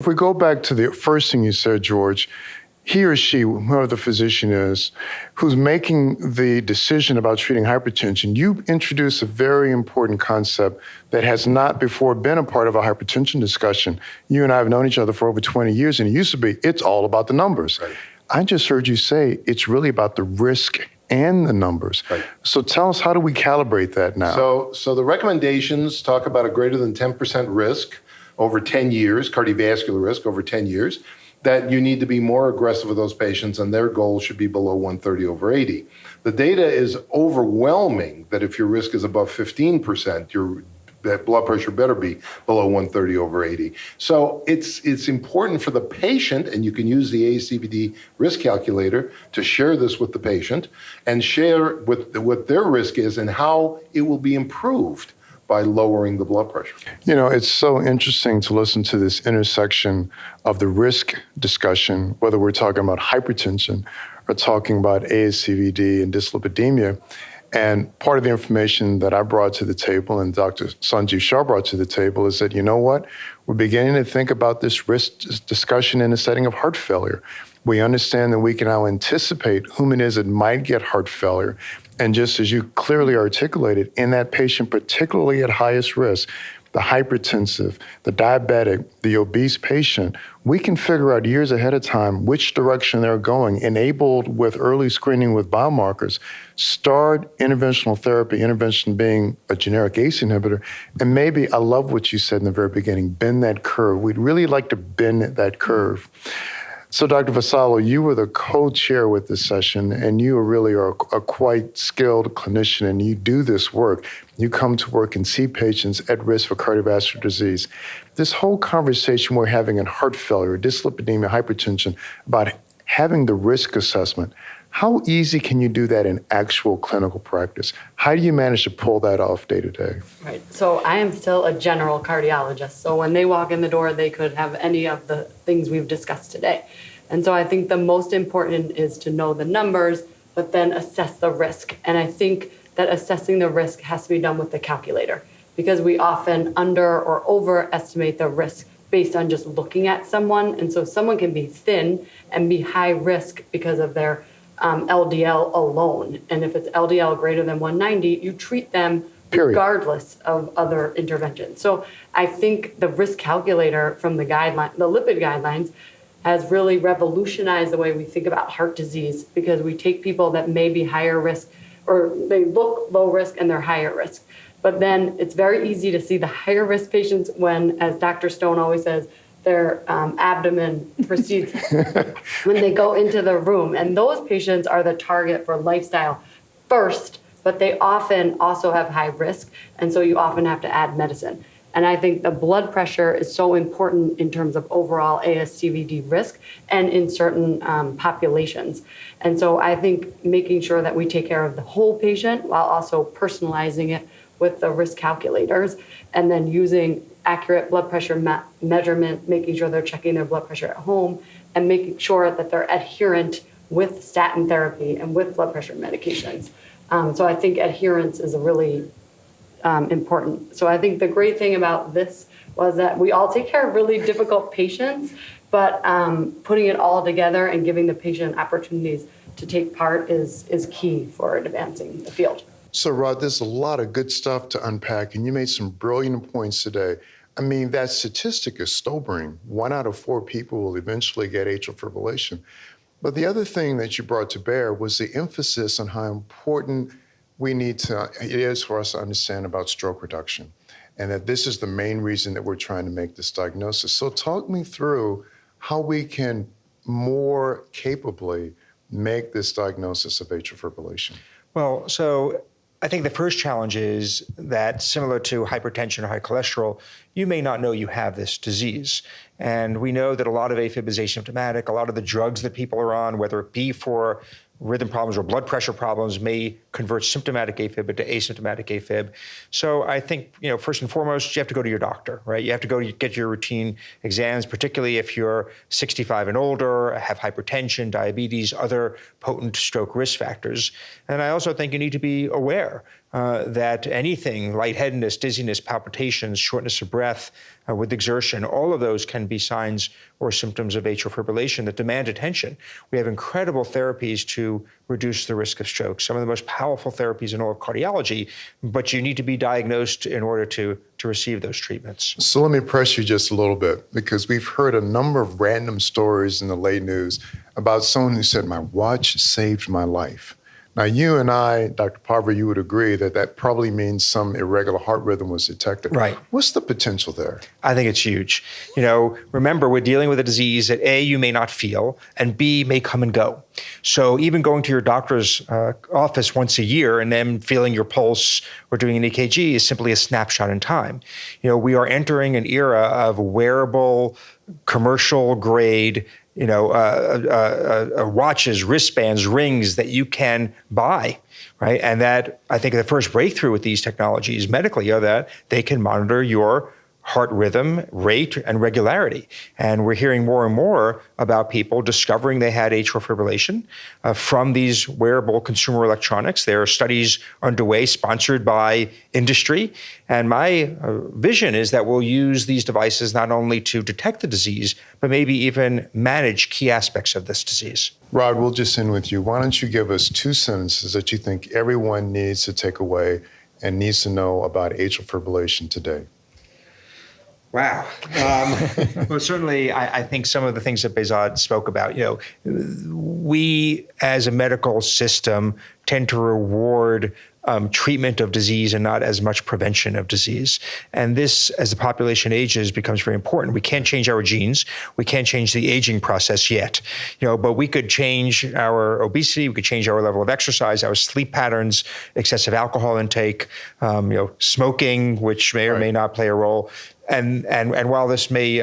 If we go back to the first thing you said, George, he or she, whoever the physician is, who's making the decision about treating hypertension, you introduce a very important concept that has not before been a part of a hypertension discussion. You and I have known each other for over 20 years, and it used to be, it's all about the numbers. Right. I just heard you say it's really about the risk and the numbers. Right. So tell us, how do we calibrate that now? So the recommendations talk about a greater than 10% risk over 10 years, cardiovascular risk over 10 years, that you need to be more aggressive with those patients, and their goal should be below 130/80. The data is overwhelming that if your risk is above 15%, that blood pressure better be below 130/80. So it's important for the patient, and you can use the ASCVD risk calculator to share this with the patient and share what their risk is and how it will be improved by lowering the blood pressure. You know, it's so interesting to listen to this intersection of the risk discussion, whether we're talking about hypertension or talking about ASCVD and dyslipidemia. And part of the information that I brought to the table and Dr. Sanjeev Shah brought to the table is that, you know what, we're beginning to think about this risk discussion in the setting of heart failure. We understand that we can now anticipate whom it is that might get heart failure. And just as you clearly articulated, in that patient particularly at highest risk, the hypertensive, the diabetic, the obese patient, we can figure out years ahead of time which direction they're going, enabled with early screening with biomarkers, start interventional therapy, intervention being a generic ACE inhibitor, and maybe, I love what you said in the very beginning, bend that curve. We'd really like to bend that curve. So Dr. Vassallo, you were the co-chair with this session, and you really are a quite skilled clinician, and you do this work. You come to work and see patients at risk for cardiovascular disease. This whole conversation we're having in heart failure, dyslipidemia, hypertension, about having the risk assessment, how easy can you do that in actual clinical practice? How do you manage to pull that off day to day? Right. So I am still a general cardiologist. So when they walk in the door, they could have any of the things we've discussed today. And so I think the most important is to know the numbers, but then assess the risk. And I think that assessing the risk has to be done with the calculator, because we often under or overestimate the risk based on just looking at someone. And so someone can be thin and be high risk because of their LDL alone. And if it's LDL greater than 190, you treat them regardless of other interventions. So I think the risk calculator from the lipid guidelines has really revolutionized the way we think about heart disease, because we take people that may be higher risk, or they look low risk and they're higher risk. But then it's very easy to see the higher risk patients when, as Dr. Stone always says, their abdomen proceeds when they go into the room. And those patients are the target for lifestyle first, but they often also have high risk. And so you often have to add medicine. And I think the blood pressure is so important in terms of overall ASCVD risk and in certain populations. And so I think making sure that we take care of the whole patient while also personalizing it with the risk calculators, and then using accurate blood pressure measurement, making sure they're checking their blood pressure at home, and making sure that they're adherent with statin therapy and with blood pressure medications. So I think adherence is a really important. So I think the great thing about this was that we all take care of really difficult patients, but putting it all together and giving the patient opportunities to take part is key for advancing the field. So Rod, there's a lot of good stuff to unpack, and you made some brilliant points today. I mean, that statistic is sobering. 1 out of 4 people will eventually get atrial fibrillation. But the other thing that you brought to bear was the emphasis on how important it is for us to understand about stroke reduction, and that this is the main reason that we're trying to make this diagnosis. So talk me through how we can more capably make this diagnosis of atrial fibrillation. Well, so I think the first challenge is that, similar to hypertension or high cholesterol, you may not know you have this disease. And we know that a lot of AFib is asymptomatic. A lot of the drugs that people are on, whether it be for rhythm problems or blood pressure problems, may convert symptomatic AFib into asymptomatic AFib. So I think, first and foremost, you have to go to your doctor, right? You have to go get your routine exams, particularly if you're 65 and older, have hypertension, diabetes, other potent stroke risk factors. And I also think you need to be aware that anything, lightheadedness, dizziness, palpitations, shortness of breath with exertion, all of those can be signs or symptoms of atrial fibrillation that demand attention. We have incredible therapies to reduce the risk of stroke, some of the most powerful therapies in all of cardiology, but you need to be diagnosed in order to receive those treatments. So let me press you just a little bit, because we've heard a number of random stories in the late news about someone who said, my watch saved my life. Now, you and I, Dr. Parver, you would agree that that probably means some irregular heart rhythm was detected. Right. What's the potential there? I think it's huge. Remember, we're dealing with a disease that A, you may not feel, and B, may come and go. So even going to your doctor's office once a year and then feeling your pulse or doing an EKG is simply a snapshot in time. We are entering an era of wearable, commercial grade watches, wristbands, rings that you can buy, right? And that, I think the first breakthrough with these technologies medically are that they can monitor your heart rhythm, rate, and regularity. And we're hearing more and more about people discovering they had atrial fibrillation from these wearable consumer electronics. There are studies underway sponsored by industry. And my vision is that we'll use these devices not only to detect the disease, but maybe even manage key aspects of this disease. Rod, we'll just end with you. Why don't you give us 2 sentences that you think everyone needs to take away and needs to know about atrial fibrillation today? Wow. Well, certainly, I think some of the things that Behzad spoke about, we as a medical system tend to reward treatment of disease and not as much prevention of disease. And this, as the population ages, becomes very important. We can't change our genes. We can't change the aging process yet, but we could change our obesity. We could change our level of exercise, our sleep patterns, excessive alcohol intake, smoking, which may or may not play a role. And while this may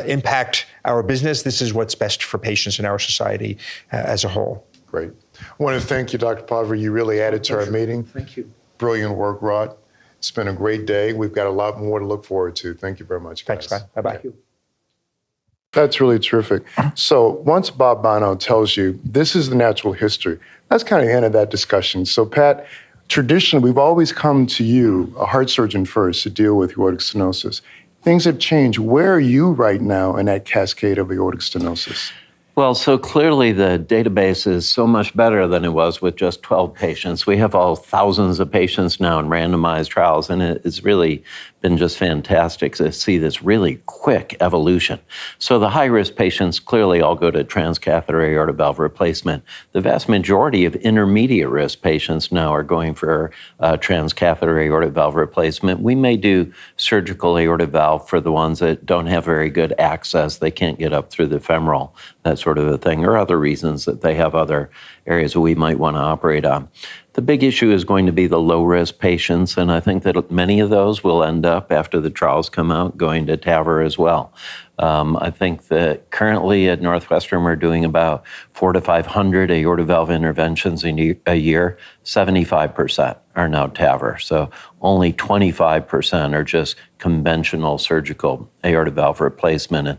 impact our business, this is what's best for patients in our society as a whole. Great. I want to thank you, Dr. Parver. You really added to our meeting. Thank you. Brilliant work, Rod. It's been a great day. We've got a lot more to look forward to. Thank you very much, guys. Thanks, man. Bye-bye. Thank you. That's really terrific. So once Bob Bono tells you this is the natural history, that's kind of the end of that discussion. So Pat, traditionally, we've always come to you, a heart surgeon first, to deal with aortic stenosis. Things have changed. Where are you right now in that cascade of aortic stenosis? Well, so clearly the database is so much better than it was with just 12 patients. We have all thousands of patients now in randomized trials, and it's really been just fantastic to see this really quick evolution. So the high-risk patients clearly all go to transcatheter aortic valve replacement. The vast majority of intermediate-risk patients now are going for transcatheter aortic valve replacement. We may do surgical aortic valve for the ones that don't have very good access. They can't get up through the femoral, that sort of a thing, or other reasons that they have other areas that we might want to operate on. The big issue is going to be the low-risk patients, and I think that many of those will end up, after the trials come out, going to TAVR as well. I think that currently at Northwestern, we're doing about 400 to 500 aortic valve interventions a year. 75% are now TAVR, so only 25% are just conventional surgical aortic valve replacement. And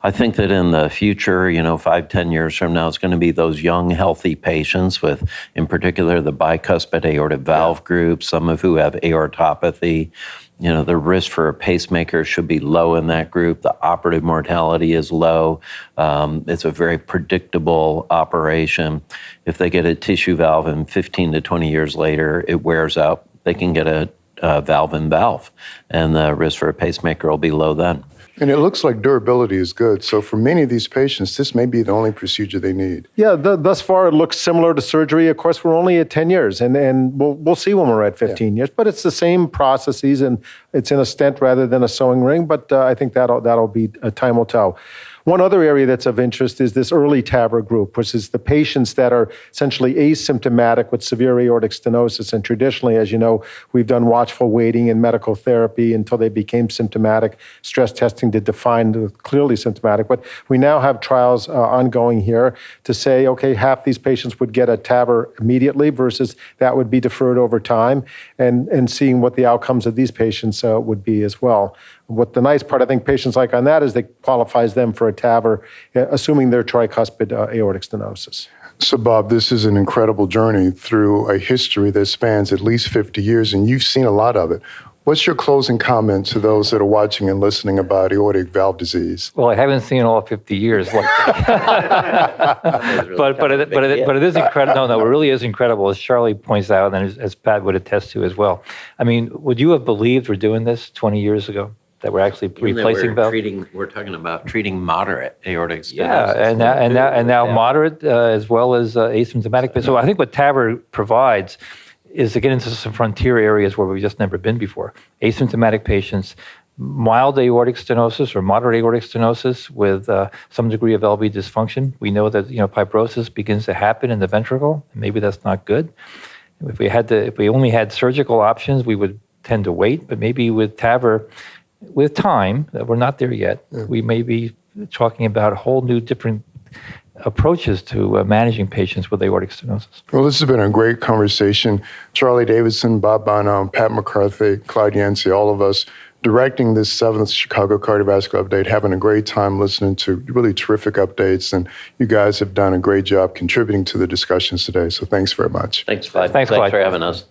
I think that in the future, 5-10 years from now, it's going to be those young, healthy patients with, in particular, the bicuspid aortic valve group, some of who have aortopathy. The risk for a pacemaker should be low in that group. The operative mortality is low. It's a very predictable operation. If they get a tissue valve and 15 to 20 years later, it wears out, they can get a valve-in-valve, and the risk for a pacemaker will be low then. And it looks like durability is good. So for many of these patients, this may be the only procedure they need. Yeah, thus far it looks similar to surgery. Of course, we're only at 10 years, and we'll see when we're at 15 years. But it's the same processes, and it's in a stent rather than a sewing ring. But I think that'll be time will tell. One other area that's of interest is this early TAVR group, which is the patients that are essentially asymptomatic with severe aortic stenosis. And traditionally, as you know, we've done watchful waiting and medical therapy until they became symptomatic, stress testing to define clearly symptomatic. But we now have trials ongoing here to say, okay, half these patients would get a TAVR immediately versus that would be deferred over time, and seeing what the outcomes of these patients would be as well. What the nice part, I think, patients like on that is that qualifies them for a TAVR, assuming they're tricuspid aortic stenosis. So, Bob, this is an incredible journey through a history that spans at least 50 years, and you've seen a lot of it. What's your closing comment to those that are watching and listening about aortic valve disease? Well, I haven't seen all 50 years, but it is incredible. No, it really is incredible, as Charlie points out, and as Pat would attest to as well. I mean, would you have believed we're doing this 20 years ago? That we're actually replacing valves? We're talking about treating moderate aortic stenosis. Yeah, and now moderate as well as asymptomatic. So I think what TAVR provides is to get into some frontier areas where we've just never been before. Asymptomatic patients, mild aortic stenosis or moderate aortic stenosis with some degree of LV dysfunction. We know that fibrosis begins to happen in the ventricle. Maybe that's not good. If we only had surgical options, we would tend to wait. But maybe with TAVR, with time, we're not there yet. We may be talking about whole new different approaches to managing patients with aortic stenosis. Well, this has been a great conversation. Charlie Davidson, Bob Bonham, Pat McCarthy, Clyde Yancy, all of us directing this 7th Chicago Cardiovascular Update, having a great time listening to really terrific updates. And you guys have done a great job contributing to the discussions today. So thanks very much. Thanks, Clyde. Thanks, Clyde. For having us.